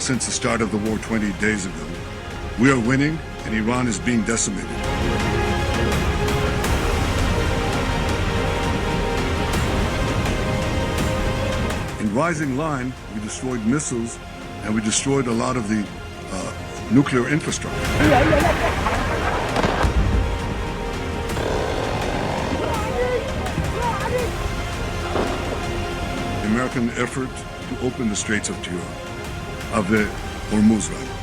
since the start of the war 20 days ago. We are winning, and Iran is being decimated. In Rising Line, we destroyed missiles, and we destroyed a lot of the nuclear infrastructure. The American effort to open the Straits of Tiran, of the Hormuz rather.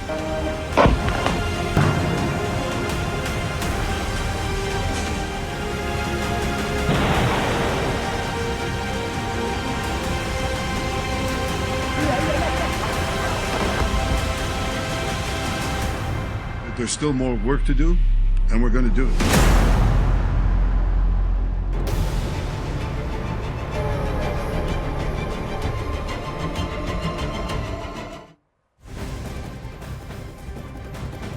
There's still more work to do, and we're going to do it.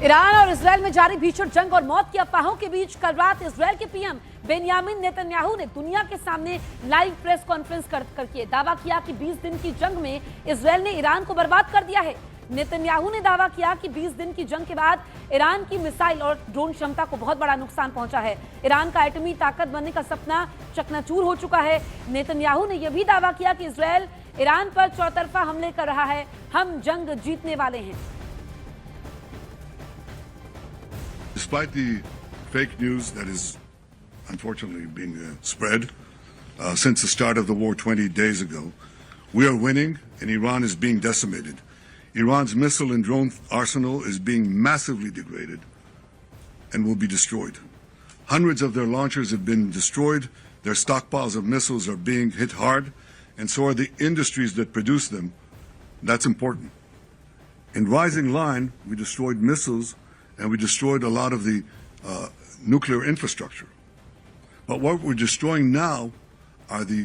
Iran और Israel में जारी भीषण जंग और मौत की अफवाहों के बीच कल रात इजरायल के पीएम बेंयामिन नेतन्याहू ने दुनिया के सामने लाइव प्रेस कॉन्फ्रेंस करके दावा किया कि 20 दिन की जंग में इजरायल ने ईरान को बर्बाद कर दिया है। नेतन्याहू ने दावा किया कि 20 दिन की जंग के बाद ईरान की मिसाइल और ड्रोन क्षमता को बहुत बड़ा नुकसान पहुंचा है। ईरान का एटमी ताकत बनने का सपना चकनाचूर हो चुका है। नेतन्याहू ने यह भी दावा किया कि इजरायल ईरान पर चौतरफा हमले कर रहा है। हम जंग जीतने वाले हैं। Despite the fake news that is unfortunately being spread since the start of the war 20 days ago, we are winning, and Iran is being decimated. Iran's missile and drone arsenal is being massively degraded and will be destroyed. Hundreds of their launchers have been destroyed. Their stockpiles of missiles are being hit hard, and so are the industries that produce them. That's important. In Rising Line, we destroyed missiles, and we destroyed a lot of the nuclear infrastructure. But what we're destroying now are the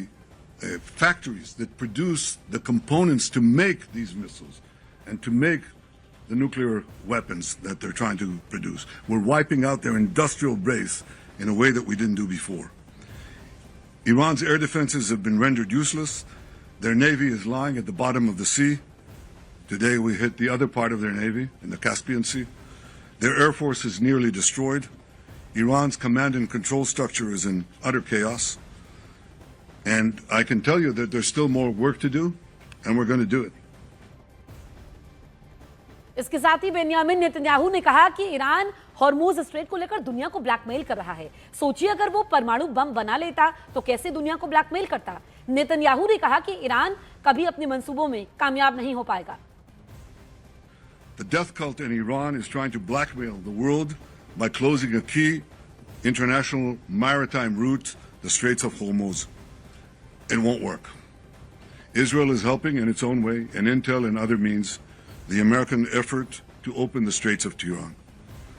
factories that produce the components to make these missiles and to make the nuclear weapons that they're trying to produce. We're wiping out their industrial base in a way that we didn't do before. Iran's air defenses have been rendered useless. Their navy is lying at the bottom of the sea. Today we hit the other part of their navy in the Caspian Sea. Their air force is nearly destroyed. Iran's command and control structure is in utter chaos. And I can tell you that there's still more work to do, and we're going to do it. इसके साथ ही Benjamin Netanyahu ने कहा कि Iran Hormuz strait को लेकर दुनिया को blackmail कर रहा है। सोचिए अगर वो परमाणु बम बना लेता तो कैसे दुनिया को ब्लैकमेल करता। नेतन्याहू ने कहा कि ईरान कभी अपने मंसूबों में कामयाब नहीं हो पाएगा। The death cult in Iran is trying to blackmail the world by closing a key international maritime route, the Straits of Hormuz. It won't work. Israel is helping in its own way, and intel and other means, the American effort to open the Straits of Tiran,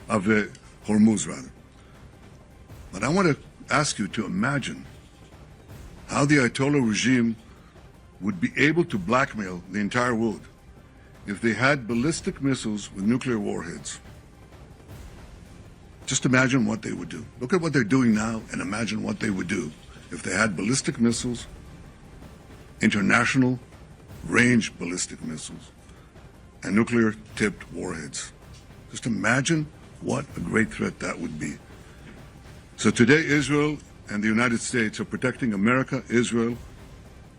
of the Hormuz rather. But I want to ask you to imagine how the Ayatollah regime would be able to blackmail the entire world if they had ballistic missiles with nuclear warheads. Just imagine what they would do. Look at what they're doing now and imagine what they would do if they had ballistic missiles, international range ballistic missiles, and nuclear tipped warheads. Just imagine what a great threat that would be. So today Israel and the United States are protecting America, Israel,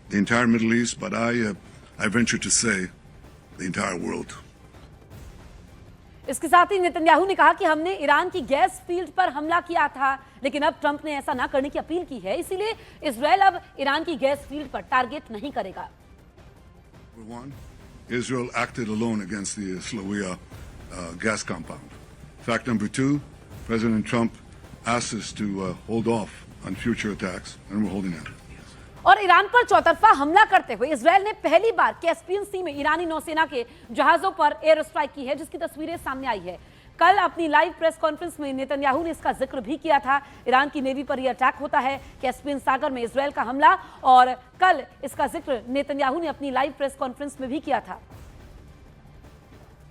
the entire Middle East, but I venture to say the entire world. इसके साथ ही Netanyahu ने कहा कि हमने Iran की gas field पर हमला किया था, लेकिन अब ट्रंप ने ऐसा ना करने की अपील की है, इसीलिए इजरायल अब ईरान की गैस फील्ड पर टारगेट नहीं करेगा। Israel acted alone against the Slawiya gas compound. Fact number two, President Trump asked us to hold off on future attacks, and we're holding out. और Iran पर चौतरफा हमला करते हुए इजरायल ने पहली बार कैस्पियन सी में ईरानी नौसेना के जहाजों पर एयर स्ट्राइक की है, जिसकी तस्वीरें सामने आई है। कल अपनी लाइव प्रेस कॉन्फ्रेंस में नेतन्याहू ने इसका जिक्र भी किया था। ईरान की नेवी पर यह अटैक होता है, कैस्पियन सागर में इजरायल का हमला, और कल इसका जिक्र नेतन्याहू ने अपनी लाइव प्रेस कॉन्फ्रेंस में भी किया था।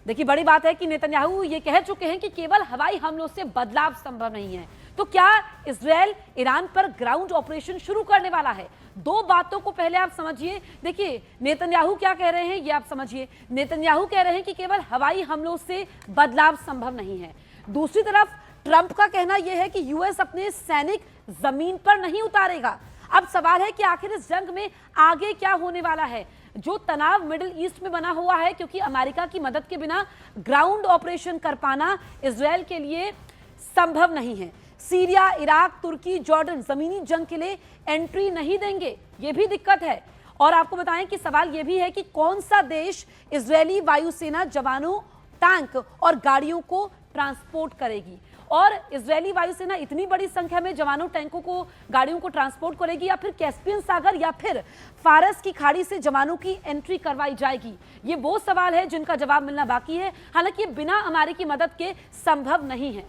देखिए, बड़ी बात है कि नेतन्याहू ये कह चुके हैं कि केवल हवाई हमलों से बदलाव संभव नहीं है। तो क्या इजरायल ईरान पर ग्राउंड ऑपरेशन शुरू करने वाला है? दो बातों को पहले आप समझिए। देखिए नेतन्याहू क्या कह रहे हैं ये आप समझिए। नेतन्याहू कह रहे हैं कि केवल हवाई हमलों से बदलाव संभव नहीं है। दूसरी तरफ ट्रंप का कहना यह है कि यूएस अपने सैनिक जमीन पर नहीं उतारेगा। अब सवाल है कि आखिर इस जंग में आगे क्या होने वाला है। जो तनाव मिडिल ईस्ट में बना हुआ है, क्योंकि अमेरिका की मदद के बिना ग्राउंड ऑपरेशन कर पाना इजरायल के लिए संभव नहीं है। सीरिया, इराक, तुर्की, जॉर्डन जमीनी जंग के लिए एंट्री नहीं देंगे, ये भी दिक्कत है। और आपको बताएं कि सवाल यह भी है कि कौन सा देश इजरायली वायुसेना जवानों, टैंक और गाड़ियों को ट्रांसपोर्ट करेगी। और इजरायली वायुसेना इतनी बड़ी संख्या में जवानों, टैंकों को, गाड़ियों को ट्रांसपोर्ट करेगी या फिर कैस्पियन सागर या फिर फारस की खाड़ी से जवानों की एंट्री करवाई जाएगी? ये वो सवाल है जिनका जवाब मिलना बाकी है। हालांकि बिना अमेरिकी मदद के संभव नहीं है।